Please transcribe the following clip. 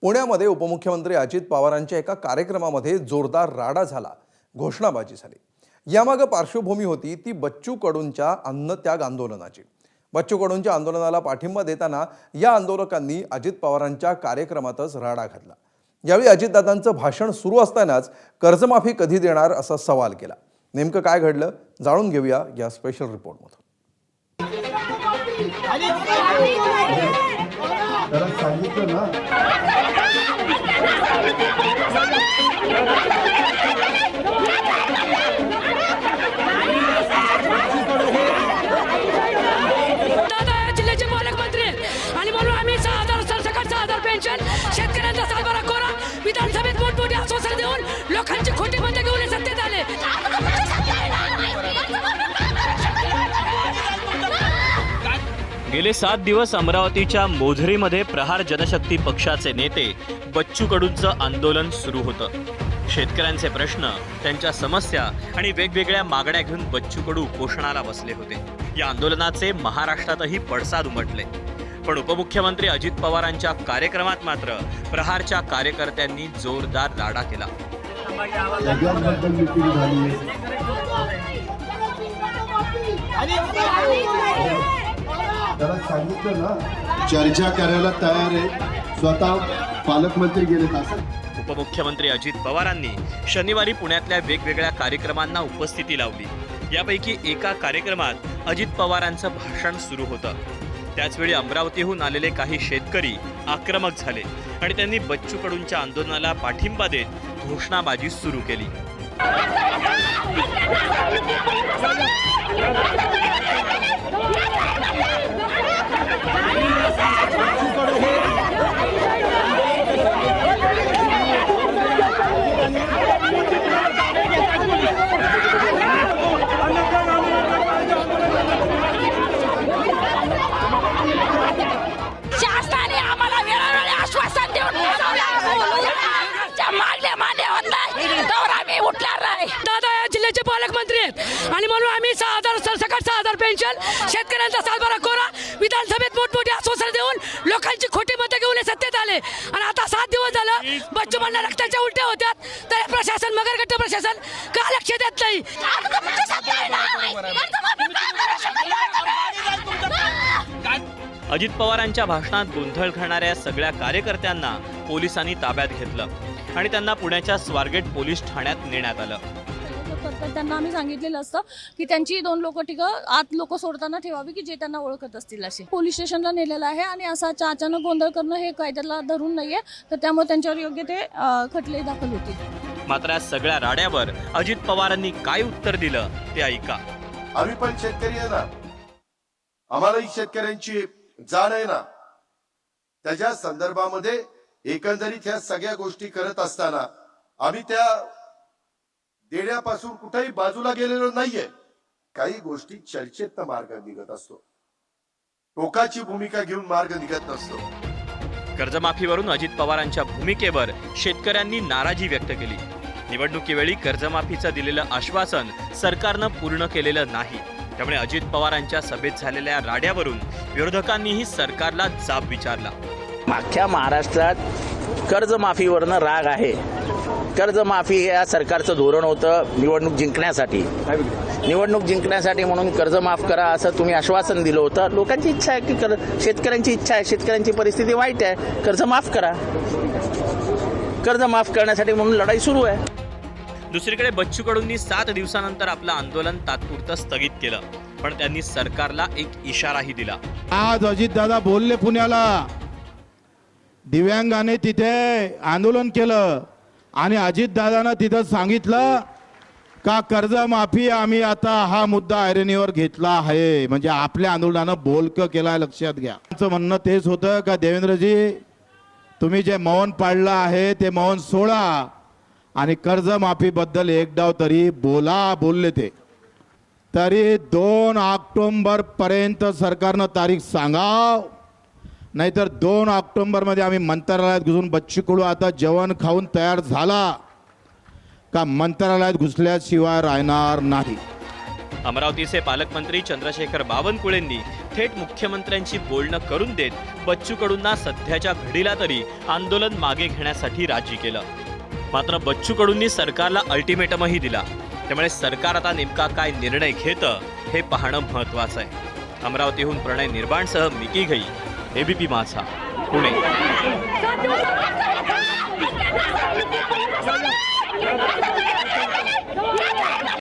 पुण्यामध्ये उपमुख्यमंत्री अजित पवारांच्या एका कार्यक्रमामध्ये जोरदार राडा झाला, घोषणाबाजी झाली। यामागे पार्श्वभूमी होती ती बच्चू कडूंच्या अन्नत्याग आंदोलनाची। बच्चू कडूंच्या आंदोलनाला पाठिंबा देताना या आंदोलकांनी अजित पवारांच्या कार्यक्रमातच राडा घातला। यावेळी अजितदादांचं भाषण सुरू असतानाच कर्जमाफी कधी देणार असा सवाल केला। नेमकं काय घडलं जाणून घेऊया या स्पेशल रिपोर्टमधून। जिल्ह्याचे पालकमंत्री आणि म्हणून आम्ही 6,000 सरसकट 6,000 पेन्शन शेतकऱ्यांचा सातबारा कोरा विधानसभेत मोठमोठी आश्वासन देऊन लोकांची खोटी मतं घेऊन हे सत्तेत आले। गेले 7 दिवस अमरावतीच्या मोझरीमध्ये प्रहार जनशक्ती पक्षाचे नेते बच्चू कडूंचं आंदोलन सुरू होतं। शेतकऱ्यांचे प्रश्न, त्यांच्या समस्या आणि वेगवेगळ्या मागण्या घेऊन बच्चू कडू उपोषणाला बसले होते। या आंदोलनाचे महाराष्ट्रातही पडसाद उमटले, पण उपमुख्यमंत्री अजित पवारांच्या कार्यक्रमात मात्र प्रहारच्या कार्यकर्त्यांनी जोरदार राडा केला। चर्चा करायला तयार आहे, स्वतः पालकमंत्री गेले तासात। उपमुख्यमंत्री अजित पवारांनी शनिवारी पुण्यातल्या वेगवेगळ्या कार्यक्रमांना उपस्थिती लावली। यापैकी एका कार्यक्रमात अजित पवारांचं भाषण सुरू होतं। त्याचवेळी अमरावतीहून आलेले काही शेतकरी आक्रमक झाले आणि त्यांनी बच्चू कडूंच्या आंदोलनाला पाठिंबा देत घोषणाबाजी सुरू केली। शासनाने आम्हाला वेळोवेळी आश्वासन देऊन मान्य होत नाही तर आम्ही उठणार नाही। दादा या जिल्ह्याचे पालकमंत्री आहेत आणि म्हणून आम्ही 6,000 सरसकट 6,000 पेन्शन शेतकऱ्यांचा सातबारा कोरा विधानसभेत मोठमोठी आश्वासन देऊन लोकांची खोटी मतं घेऊन हे सत्तेत आले आणि आता 7 दिवस झालं बच्चू म्हणला रक्ताच्या उलट्या होत्यात तर प्रशासन मगरगट्ट प्रशासन का लक्ष देत नाही। अजित पवारांच्या भाषणात गोंधळ घालणाऱ्या सगळ्या कार्यकर्त्यांना पोलिसांनी ताब्यात घेतलं आणि त्यांना पुण्याच्या स्वारगेट पोलीस ठाण्यात नेण्यात आलं। त्यांना आम्ही सांगितलेलं असतं की त्यांची 2 लोक आत लोक सोडताना ठेवावी की जे त्यांना ओळखत असतील असे। पोलीस स्टेशनला नेलेलं आहे आणि असा अचानक गोंधळ करणं हे कायद्याला धरून नाहीये, तर त्यामुळे त्यांच्यावर योग्य ते खटले दाखल होतील। मात्र या सगळ्या राड्यावर अजित पवारांनी काय उत्तर दिलं ते ऐका। आम्ही पण शेतकरी आहे ना, आम्हालाही शेतकऱ्यांची जाण आहे ना। त्याच्या संदर्भामध्ये एकंदरीत ह्या सगळ्या गोष्टी करत असताना आम्ही त्या देण्यापासून कुठेही बाजूला गेलेलो नाहीये। काही गोष्टी चर्चेत मार्ग निघत असतो, टोकाची भूमिका घेऊन मार्ग निघत नसतो। कर्जमाफीवरून अजित पवारांच्या भूमिकेवर शेतकऱ्यांनी नाराजी व्यक्त केली। निवडणुकीवेळी कर्जमाफीचं दिलेलं आश्वासन सरकारनं पूर्ण केलेलं नाही, त्यामुळे अजित पवारांच्या सभेत झालेल्या राड्यावरून विरोधकांनीही सरकारला जाब विचारला। अख्ख्या महाराष्ट्रात कर्जमाफीवरनं राग आहे। कर्जमाफी हे या सरकारचं धोरण होतं निवडणूक जिंकण्यासाठी म्हणून कर्ज माफ करा असं तुम्ही आश्वासन दिलं होतं। लोकांची इच्छा आहे की शेतकऱ्यांची इच्छा आहे, शेतकऱ्यांची परिस्थिती वाईट आहे, कर्ज माफ करा। कर्ज माफ करण्यासाठी म्हणून लढाई सुरू आहे। दुसरीकडे बच्चू कडूंनी 7 दिवसानंतर आपलं आंदोलन तात्पुरतं स्थगित केलं, पण त्यांनी सरकारला एक इशाराही दिला। आज अजितदादा बोलले पुण्याला, दिव्यांगाने तिथे आंदोलन केलं आणि अजितदादानं तिथं सांगितलं का कर्जमाफी आम्ही आता हा मुद्दा ऐरणीवर घेतला आहे, म्हणजे आपल्या आंदोलनानं बोलकं केलं, लक्षात घ्या। आमचं म्हणणं तेच होतं का देवेंद्रजी तुम्ही जे मौन पाळलं आहे ते मौन सोडा आणि कर्जमाफीबद्दल एक डाव तरी बोलले ते तरी 2 ऑक्टोबर पर्यंत सरकारनं तारीख सांगाव, नाहीतर 2 ऑक्टोबरमध्ये आम्ही मंत्रालयात घुसून बच्चू कडू आता जेवण खाऊन तयार झाला का मंत्रालयात घुसल्याशिवाय राहणार नाही। अमरावतीचे पालकमंत्री चंद्रशेखर बावनकुळेंनी थेट मुख्यमंत्र्यांशी बोलणं करून देत बच्चू कडूंना सध्याच्या घडीला तरी आंदोलन मागे घेण्यासाठी राजी केलं. मात्र बच्चू कडूंनी सरकारला अल्टिमेटमही दिला. त्यामुळे सरकार आता नेमका काय निर्णय घेतं हे पाहणं महत्त्वाचं आहे. अमरावतीहून प्रणय निर्बाणसह मिकी घई, एबीपी माझा, पुणे.